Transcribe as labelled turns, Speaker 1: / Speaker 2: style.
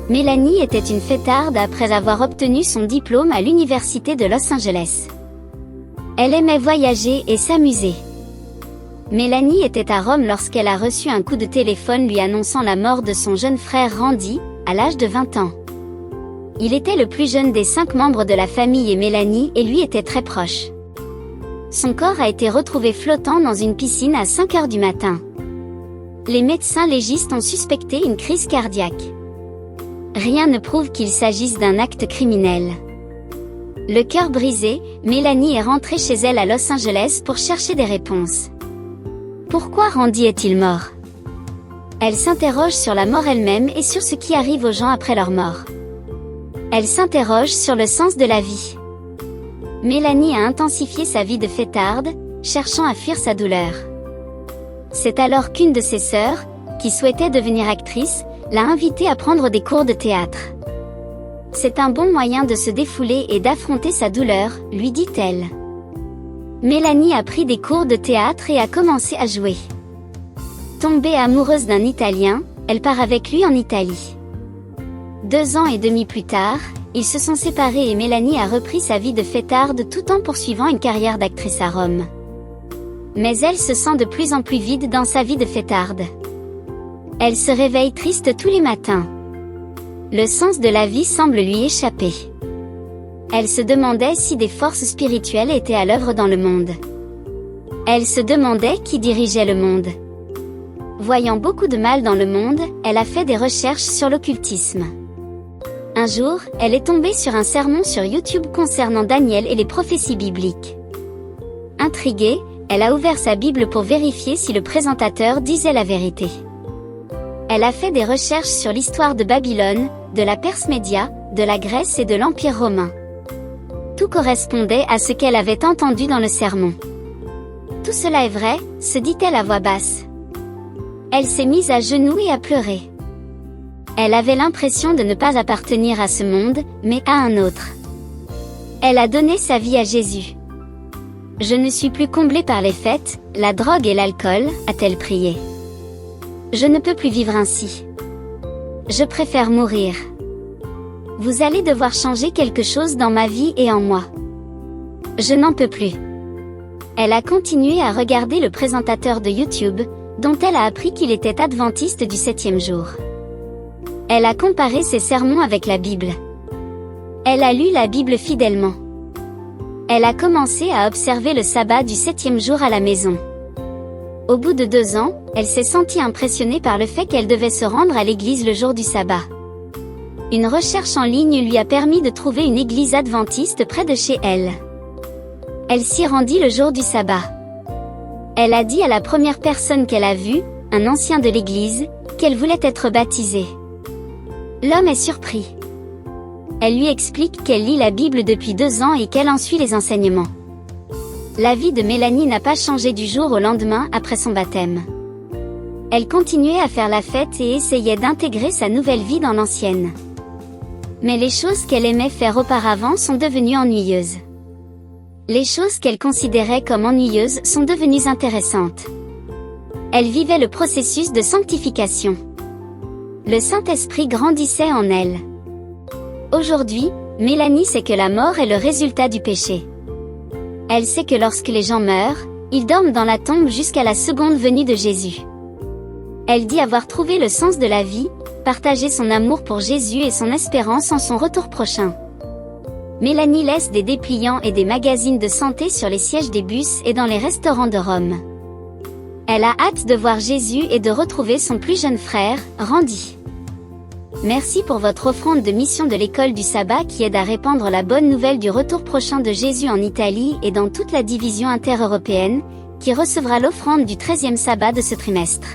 Speaker 1: Mélanie était une fêtarde après avoir obtenu son diplôme à l'université de Los Angeles. Elle aimait voyager et s'amuser. Mélanie était à Rome lorsqu'elle a reçu un coup de téléphone lui annonçant la mort de son jeune frère Randy, à l'âge de 20 ans. Il était le plus jeune des 5 membres de la famille et Mélanie et lui étaient très proches. Son corps a été retrouvé flottant dans une piscine à 5 heures du matin. Les médecins légistes ont suspecté une crise cardiaque. Rien ne prouve qu'il s'agisse d'un acte criminel. Le cœur brisé, Mélanie est rentrée chez elle à Los Angeles pour chercher des réponses. Pourquoi Randy est-il mort? Elle s'interroge sur la mort elle-même et sur ce qui arrive aux gens après leur mort. Elle s'interroge sur le sens de la vie. Mélanie a intensifié sa vie de fêtarde, cherchant à fuir sa douleur. C'est alors qu'une de ses sœurs, qui souhaitait devenir actrice, l'a invitée à prendre des cours de théâtre. C'est un bon moyen de se défouler et d'affronter sa douleur, lui dit-elle. Mélanie a pris des cours de théâtre et a commencé à jouer. Tombée amoureuse d'un Italien, elle part avec lui en Italie. 2 ans et demi plus tard, ils se sont séparés et Mélanie a repris sa vie de fêtarde tout en poursuivant une carrière d'actrice à Rome. Mais elle se sent de plus en plus vide dans sa vie de fêtarde. Elle se réveille triste tous les matins. Le sens de la vie semble lui échapper. Elle se demandait si des forces spirituelles étaient à l'œuvre dans le monde. Elle se demandait qui dirigeait le monde. Voyant beaucoup de mal dans le monde, elle a fait des recherches sur l'occultisme. Un jour, elle est tombée sur un sermon sur YouTube concernant Daniel et les prophéties bibliques. Intriguée, elle a ouvert sa Bible pour vérifier si le présentateur disait la vérité. Elle a fait des recherches sur l'histoire de Babylone, de la Perse média, de la Grèce et de l'Empire romain. Tout correspondait à ce qu'elle avait entendu dans le sermon. Tout cela est vrai, se dit-elle à voix basse. Elle s'est mise à genoux et a pleuré. Elle avait l'impression de ne pas appartenir à ce monde, mais à un autre. Elle a donné sa vie à Jésus. Je ne suis plus comblée par les fêtes, la drogue et l'alcool, a-t-elle prié. Je ne peux plus vivre ainsi. Je préfère mourir. Vous allez devoir changer quelque chose dans ma vie et en moi. Je n'en peux plus. Elle a continué à regarder le présentateur de YouTube, dont elle a appris qu'il était adventiste du 7e jour. Elle a comparé ses sermons avec la Bible. Elle a lu la Bible fidèlement. Elle a commencé à observer le sabbat du 7e jour à la maison. Au bout de 2 ans, elle s'est sentie impressionnée par le fait qu'elle devait se rendre à l'église le jour du sabbat. Une recherche en ligne lui a permis de trouver une église adventiste près de chez elle. Elle s'y rendit le jour du sabbat. Elle a dit à la première personne qu'elle a vue, un ancien de l'église, qu'elle voulait être baptisée. L'homme est surpris. Elle lui explique qu'elle lit la Bible depuis 2 ans et qu'elle en suit les enseignements. La vie de Mélanie n'a pas changé du jour au lendemain après son baptême. Elle continuait à faire la fête et essayait d'intégrer sa nouvelle vie dans l'ancienne. Mais les choses qu'elle aimait faire auparavant sont devenues ennuyeuses. Les choses qu'elle considérait comme ennuyeuses sont devenues intéressantes. Elle vivait le processus de sanctification. Le Saint-Esprit grandissait en elle. Aujourd'hui, Mélanie sait que la mort est le résultat du péché. Elle sait que lorsque les gens meurent, ils dorment dans la tombe jusqu'à la seconde venue de Jésus. Elle dit avoir trouvé le sens de la vie, partagé son amour pour Jésus et son espérance en son retour prochain. Mélanie laisse des dépliants et des magazines de santé sur les sièges des bus et dans les restaurants de Rome. Elle a hâte de voir Jésus et de retrouver son plus jeune frère, Randy. Merci pour votre offrande de mission de l'école du sabbat qui aide à répandre la bonne nouvelle du retour prochain de Jésus en Italie et dans toute la division intereuropéenne, qui recevra l'offrande du 13e sabbat de ce trimestre.